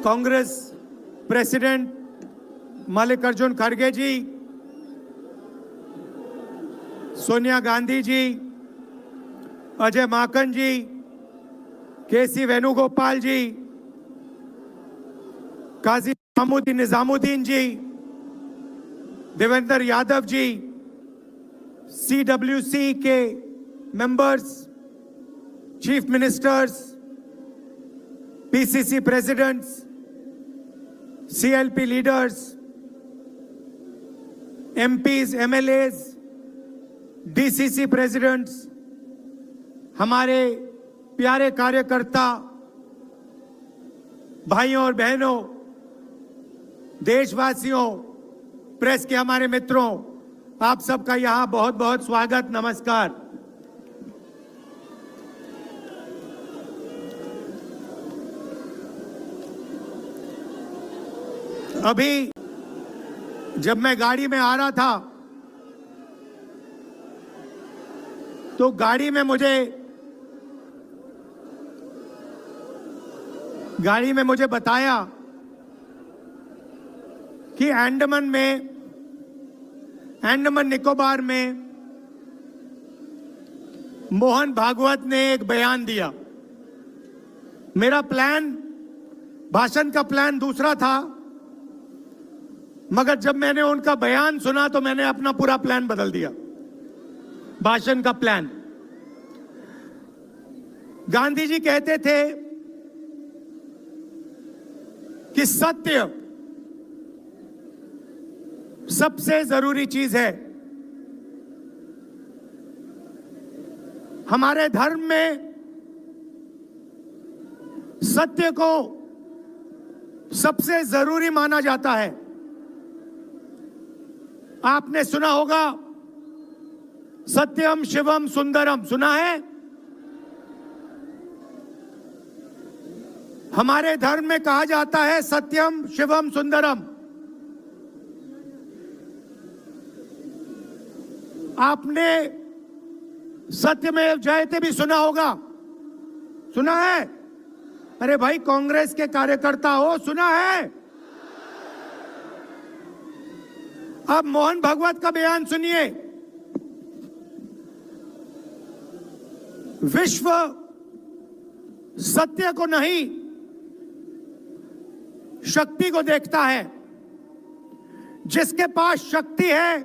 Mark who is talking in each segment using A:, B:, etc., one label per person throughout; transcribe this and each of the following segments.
A: Congress president Mallikarjun खड़गे ji, Sonia Gandhi ji, Ajay Maken ji, K C Venugopal ji, Qazi Nizamuddin ji, Devendra Yadav ji, CWC के members, chief ministers, PCC presidents, CLP leaders, MPs, MLAs, DCC presidents, हमारे प्यारे कार्यकर्ता भाइयों और बहनों, देशवासियों, प्रेस के हमारे मित्रों, आप सबका यहां बहुत बहुत स्वागत, नमस्कार। अभी जब मैं गाड़ी में आ रहा था तो गाड़ी में मुझे बताया कि अंडमान निकोबार में मोहन भागवत ने एक बयान दिया। मेरा भाषण का प्लान दूसरा था, मगर जब मैंने उनका बयान सुना तो मैंने अपना पूरा प्लान बदल दिया, भाषण का प्लान। गांधी जी कहते थे कि सत्य सबसे जरूरी चीज है। हमारे धर्म में सत्य को सबसे जरूरी माना जाता है। आपने सुना होगा सत्यम शिवम सुंदरम, सुना है? हमारे धर्म में कहा जाता है सत्यम शिवम सुंदरम। आपने सत्यमेव जयते भी सुना होगा, सुना है? अरे भाई, कांग्रेस के कार्यकर्ता हो, सुना है? अब मोहन भागवत का बयान सुनिए। विश्व सत्य को नहीं, शक्ति को देखता है। जिसके पास शक्ति है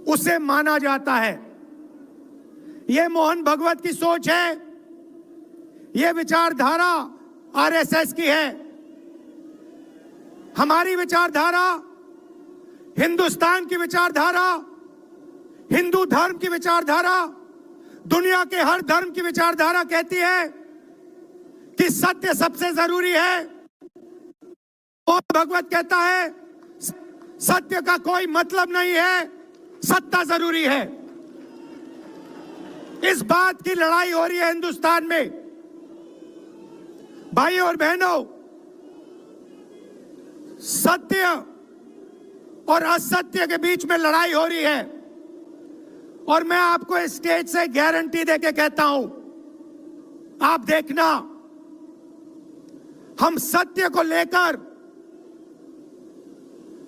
A: उसे माना जाता है। यह मोहन भागवत की सोच है, यह विचारधारा RSS की है। हमारी विचारधारा, हिंदुस्तान की विचारधारा, हिंदू धर्म की विचारधारा, दुनिया के हर धर्म की विचारधारा कहती है कि सत्य सबसे जरूरी है। और भगवत कहता है सत्य का कोई मतलब नहीं है, सत्ता जरूरी है। इस बात की लड़ाई हो रही है हिंदुस्तान में। भाइयों और बहनों, सत्य और असत्य के बीच में लड़ाई हो रही है। और मैं आपको इस स्टेज से गारंटी देके कहता हूं, आप देखना, हम सत्य को लेकर,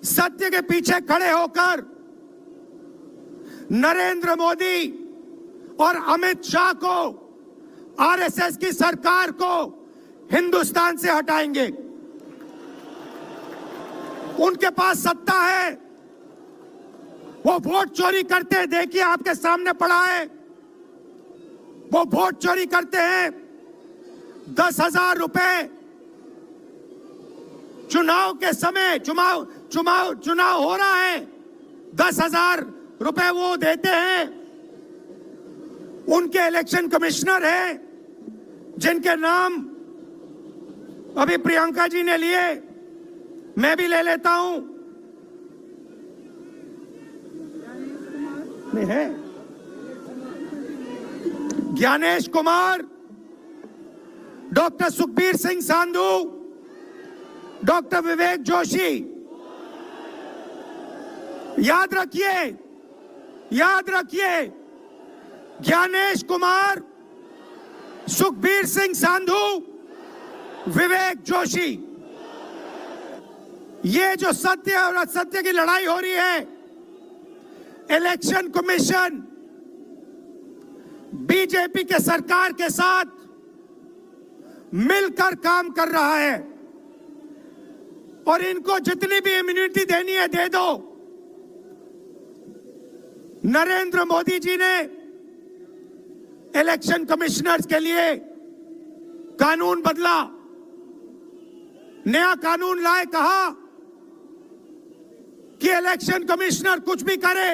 A: सत्य के पीछे खड़े होकर नरेंद्र मोदी और अमित शाह को, RSS की सरकार को हिंदुस्तान से हटाएंगे। उनके पास सत्ता है, वो वोट चोरी करते हैं। देखिए, आपके सामने पड़ा है, वो वोट चोरी करते हैं। 10,000 रुपए चुनाव के समय, चुनाव हो रहा है, 10,000 रुपए वो देते हैं। उनके इलेक्शन कमिश्नर हैं, जिनके नाम अभी प्रियंका जी ने लिए, मैं भी ले लेता हूं। है ज्ञानेश कुमार, डॉक्टर सुखबीर सिंह सांधू, डॉक्टर विवेक जोशी। याद रखिए, ज्ञानेश कुमार, सुखबीर सिंह सांधू विवेक जोशी, ये जो सत्य और असत्य की लड़ाई हो रही है, इलेक्शन कमीशन बीजेपी के सरकार के साथ मिलकर काम कर रहा है और इनको जितनी भी इम्यूनिटी देनी है दे दो। नरेंद्र मोदी जी ने इलेक्शन कमिश्नर्स के लिए कानून बदला, नया कानून लाए, कहा कि इलेक्शन कमिश्नर कुछ भी करे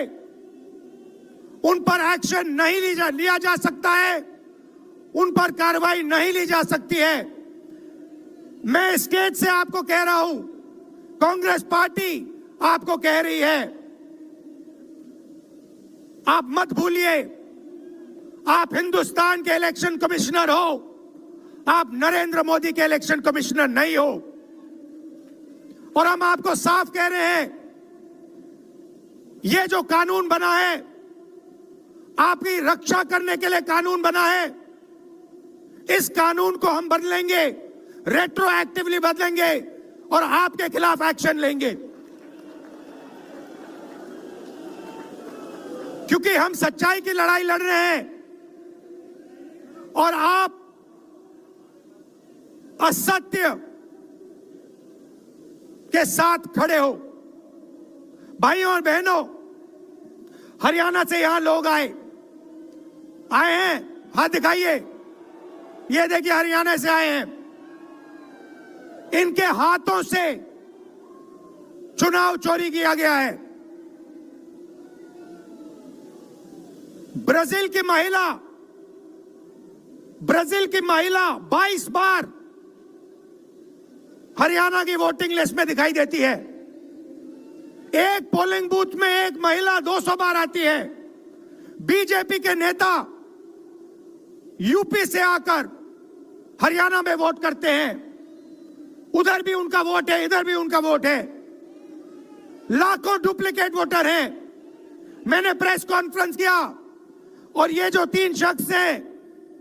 A: उन पर एक्शन नहीं लिया जा सकता है, उन पर कार्रवाई नहीं ली जा सकती है। मैं स्टेज से आपको कह रहा हूं, कांग्रेस पार्टी आपको कह रही है, आप मत भूलिए, आप हिंदुस्तान के इलेक्शन कमिश्नर हो, आप नरेंद्र मोदी के इलेक्शन कमिश्नर नहीं हो। और हम आपको साफ कह रहे हैं, ये जो कानून बना है, आपकी रक्षा करने के लिए कानून बना है, इस कानून को हम बदलेंगे, रेट्रोएक्टिवली बदलेंगे और आपके खिलाफ एक्शन लेंगे, क्योंकि हम सच्चाई की लड़ाई लड़ रहे हैं और आप असत्य के साथ खड़े हो। भाइयों और बहनों, हरियाणा से यहां लोग आए हैं, हाथ दिखाइए, ये देखिए हरियाणा से आए हैं। इनके हाथों से चुनाव चोरी किया गया है। ब्राजील की महिला 22 बार हरियाणा की वोटिंग लिस्ट में दिखाई देती है। एक पोलिंग बूथ में एक महिला 200 बार आती है। बीजेपी के नेता यूपी से आकर हरियाणा में वोट करते हैं, उधर भी उनका वोट है, इधर भी उनका वोट है। लाखों डुप्लीकेट वोटर हैं। मैंने प्रेस कॉन्फ्रेंस किया और ये जो 3 शख्स हैं,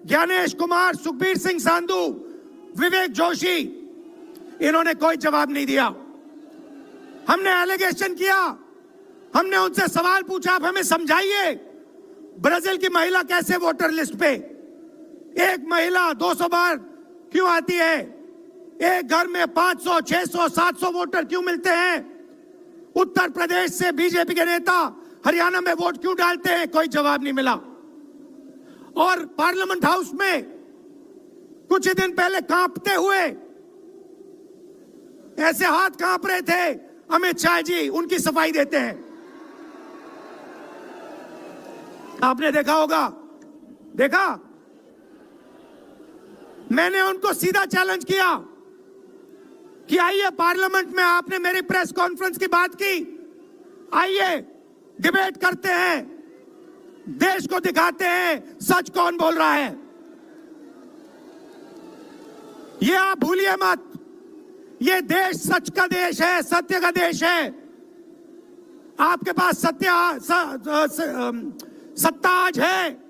A: ज्ञानेश कुमार, सुखबीर सिंह सांधू, विवेक जोशी, इन्होंने कोई जवाब नहीं दिया। हमने एलिगेशन किया, हमने उनसे सवाल पूछा, आप हमें समझाइए ब्राजील की महिला कैसे वोटर लिस्ट पे, एक महिला 200 बार क्यों आती है, एक घर में 500, 600, 700 वोटर क्यों मिलते हैं, उत्तर प्रदेश से बीजेपी के नेता हरियाणा में वोट क्यों डालते हैं, कोई जवाब नहीं मिला। और पार्लियामेंट हाउस में कुछ ही दिन पहले कांपते हुए, ऐसे हाथ कांप रहे थे, अमित शाह जी उनकी सफाई देते हैं। आपने देखा होगा, देखा, मैंने उनको सीधा चैलेंज किया कि आइए पार्लियामेंट में, आपने मेरी प्रेस कॉन्फ्रेंस की बात की, आइए डिबेट करते हैं, देश को दिखाते हैं सच कौन बोल रहा है। ये आप भूलिए मत, ये देश सच का देश है, सत्य का देश है। आपके पास सत्ता आज है,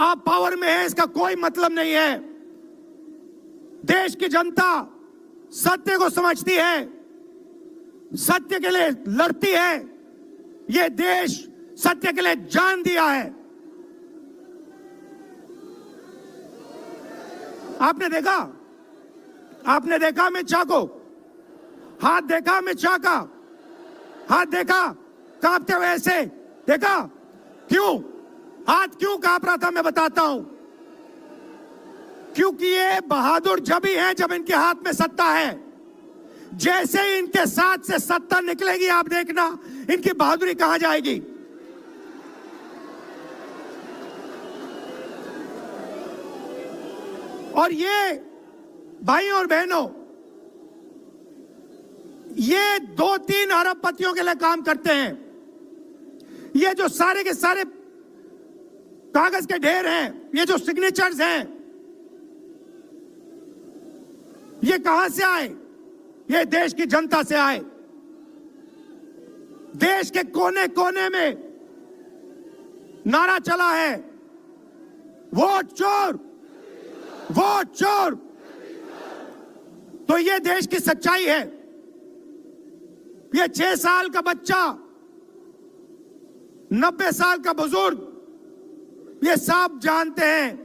A: आप पावर में हैं, इसका कोई मतलब नहीं है। देश की जनता सत्य को समझती है, सत्य के लिए लड़ती है। ये देश सत्य के लिए जान दिया है। आपने देखा अमित शाह को, हाथ देखा अमित शाह का, हाथ देखा कांपते हुए ऐसे देखा, क्यों हाथ क्यों कांप रहा था, मैं बताता हूं। क्योंकि ये बहादुर जब ही हैं जब इनके हाथ में सत्ता है। जैसे ही इनके साथ से सत्ता निकलेगी, आप देखना इनकी बहादुरी कहां जाएगी। और ये भाइयों और बहनों, ये 2-3 अरबपतियों के लिए काम करते हैं। ये जो सारे के सारे कागज के ढेर हैं, ये जो सिग्नेचर्स हैं, ये कहां से आए? ये देश की जनता से आए। देश के कोने कोने में नारा चला है, वोट चोर, वोट चोर, तो ये देश की सच्चाई है। ये 6 साल का बच्चा, 90 साल का बुजुर्ग, ये सब जानते हैं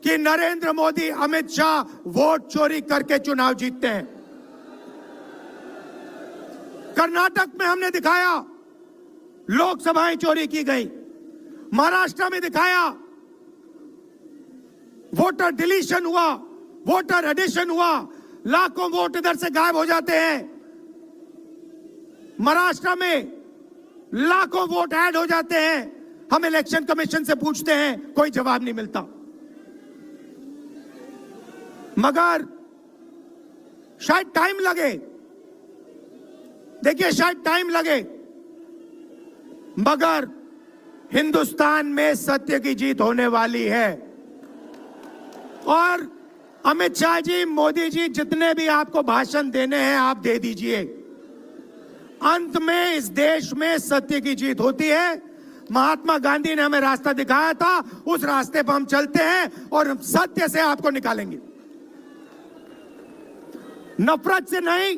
A: कि नरेंद्र मोदी, अमित शाह वोट चोरी करके चुनाव जीतते हैं। कर्नाटक में हमने दिखाया लोकसभाएं चोरी की गई, महाराष्ट्र में दिखाया वोटर डिलीशन हुआ, वोटर एडिशन हुआ, लाखों वोट इधर से गायब हो जाते हैं। महाराष्ट्र में लाखों वोट ऐड हो जाते हैं। हम इलेक्शन कमीशन से पूछते हैं, कोई जवाब नहीं मिलता। मगर शायद टाइम लगे, देखिए शायद टाइम लगे, मगर हिंदुस्तान में सत्य की जीत होने वाली है। और अमित शाह जी, मोदी जी, जितने भी आपको भाषण देने हैं आप दे दीजिए। अंत में इस देश में सत्य की जीत होती है। महात्मा गांधी ने हमें रास्ता दिखाया था, उस रास्ते पर हम चलते हैं और सत्य से आपको निकालेंगे। नफरत से नहीं,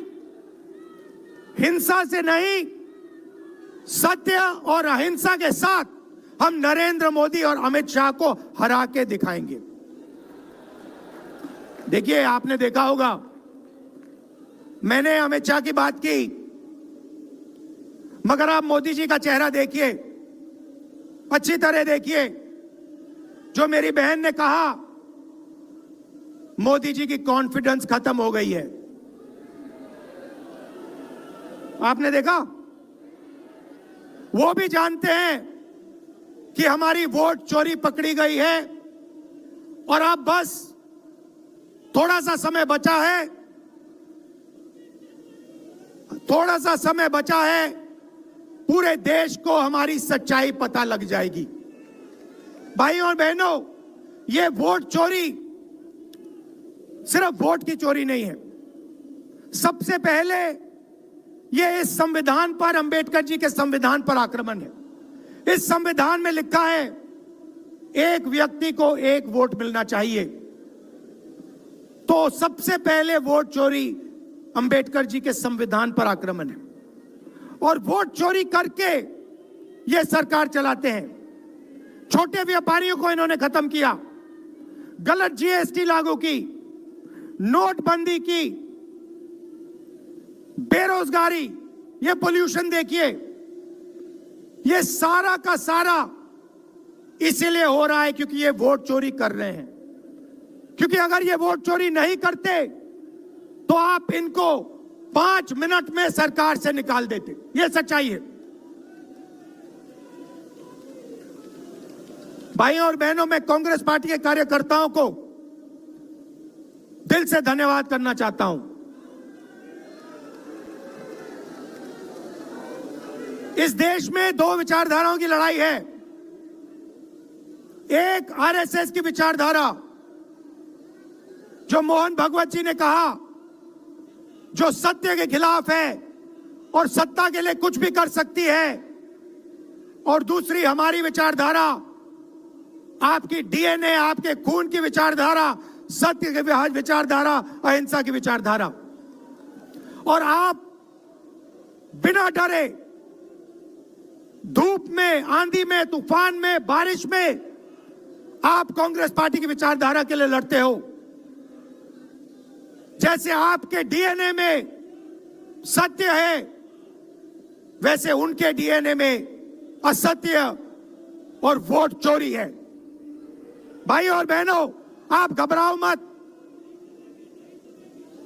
A: हिंसा से नहीं, सत्य और अहिंसा के साथ हम नरेंद्र मोदी और अमित शाह को हरा के दिखाएंगे। देखिए, आपने देखा होगा, मैंने अमित शाह की बात की, मगर आप मोदी जी का चेहरा देखिए, अच्छी तरह देखिए। जो मेरी बहन ने कहा, मोदी जी की कॉन्फिडेंस खत्म हो गई है। आपने देखा, वो भी जानते हैं कि हमारी वोट चोरी पकड़ी गई है और अब बस थोड़ा सा समय बचा है, थोड़ा सा समय बचा है, पूरे देश को हमारी सच्चाई पता लग जाएगी। भाइयों और बहनों, ये वोट चोरी सिर्फ वोट की चोरी नहीं है। सबसे पहले ये इस संविधान पर, अंबेडकर जी के संविधान पर आक्रमण है। इस संविधान में लिखा है एक व्यक्ति को एक वोट मिलना चाहिए। तो सबसे पहले वोट चोरी अंबेडकर जी के संविधान पर आक्रमण है। और वोट चोरी करके ये सरकार चलाते हैं। छोटे व्यापारियों को इन्होंने खत्म किया, गलत जीएसटी लागू की, नोटबंदी की, बेरोजगारी, ये पोल्यूशन देखिए, ये सारा का सारा इसीलिए हो रहा है क्योंकि ये वोट चोरी कर रहे हैं। क्योंकि अगर ये वोट चोरी नहीं करते तो आप इनको 5 मिनट में सरकार से निकाल देते। ये सच्चाई है। भाइयों और बहनों, मैं कांग्रेस पार्टी के कार्यकर्ताओं को दिल से धन्यवाद करना चाहता हूं। इस देश में 2 विचारधाराओं की लड़ाई है। एक आरएसएस की विचारधारा, जो मोहन भगवत जी ने कहा, जो सत्य के खिलाफ है और सत्ता के लिए कुछ भी कर सकती है। और दूसरी हमारी विचारधारा, आपकी डीएनए, आपके खून की विचारधारा, सत्य की विचारधारा, अहिंसा की विचारधारा। और आप बिना डरे, धूप में, आंधी में, तूफान में, बारिश में, आप कांग्रेस पार्टी की विचारधारा के लिए लड़ते हो। जैसे आपके डीएनए में सत्य है, वैसे उनके डीएनए में असत्य और वोट चोरी है। भाइयों और बहनों, आप घबराओ मत,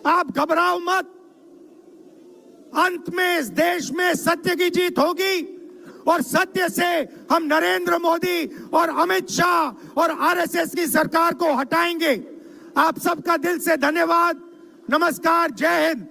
A: आप घबराओ मत। अंत में इस देश में सत्य की जीत होगी और सत्य से हम नरेंद्र मोदी और अमित शाह और आरएसएस की सरकार को हटाएंगे। आप सबका दिल से धन्यवाद। नमस्कार, जय हिंद।